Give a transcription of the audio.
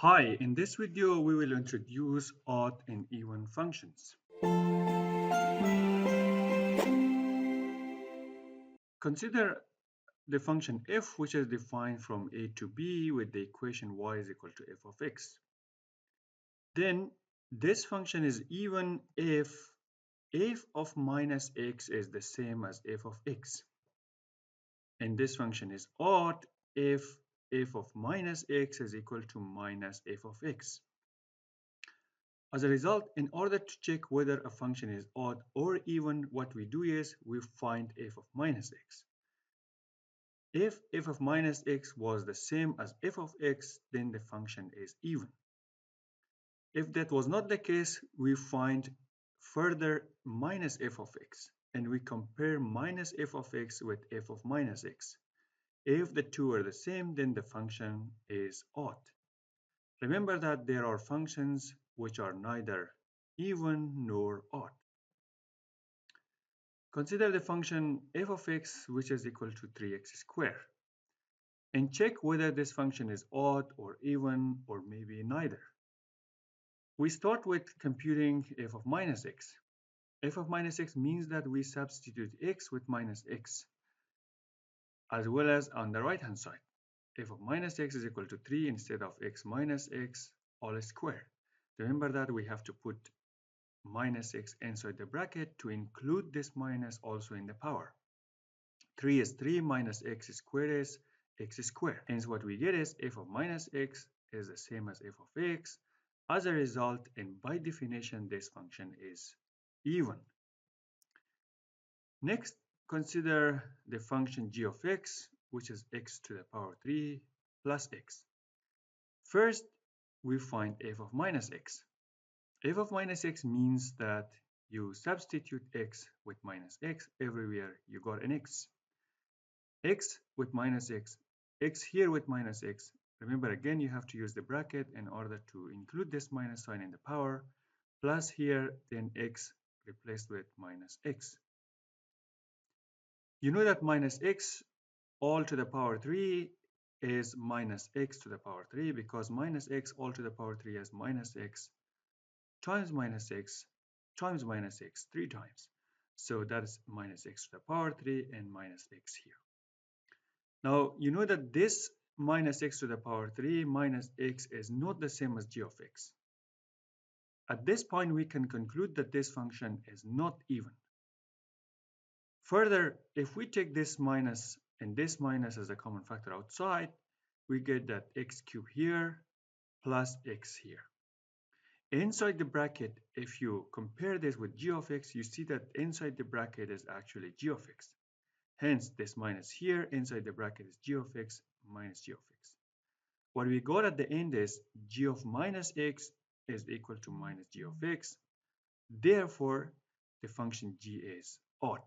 Hi, in this video we will introduce odd and even functions. Consider the function f, which is defined from a to b with the equation y is equal to f of x. Then this function is even if f of minus x is the same as f of x. And this function is odd if f of minus x is equal to minus f of x. As a result, in order to check whether a function is odd or even, what we do is we find f of minus x. If f of minus x was the same as f of x, then the function is even. If that was not the case, we find further minus f of x, and we compare minus f of x with f of minus x. If the two are the same, then the function is odd. Remember that there are functions which are neither even nor odd. Consider the function f of x, which is equal to 3x squared, and check whether this function is odd or even or maybe neither. We start with computing f of minus x. F of minus x means that we substitute x with minus x, as well as on the right hand side. F of minus x is equal to 3 instead of x minus x all squared. Remember that we have to put minus x inside the bracket to include this minus also in the power. 3 is 3 minus x squared is x squared. Hence what we get is f of minus x is the same as f of x. As a result, and by definition, this function is even. Next, consider the function g of x, which is x to the power 3 plus x. First, we find f of minus x. F of minus x means that you substitute x with minus x everywhere you got an x. X with minus x, x here with minus x. Remember again, you have to use the bracket in order to include this minus sign in the power, plus here, then x replaced with minus x. You know that minus x all to the power 3 is minus x to the power 3 because minus x all to the power 3 is minus x times minus x times minus x 3 times. So that is minus x to the power 3 and minus x here. Now, you know that this minus x to the power 3 minus x is not the same as g of x. At this point, we can conclude that this function is not even. Further, if we take this minus and this minus as a common factor outside, we get that x cubed here plus x here. Inside the bracket, if you compare this with g of x, you see that inside the bracket is actually g of x. Hence, this minus here inside the bracket is g of x minus g of x. What we got at the end is g of minus x is equal to minus g of x. Therefore, the function g is odd.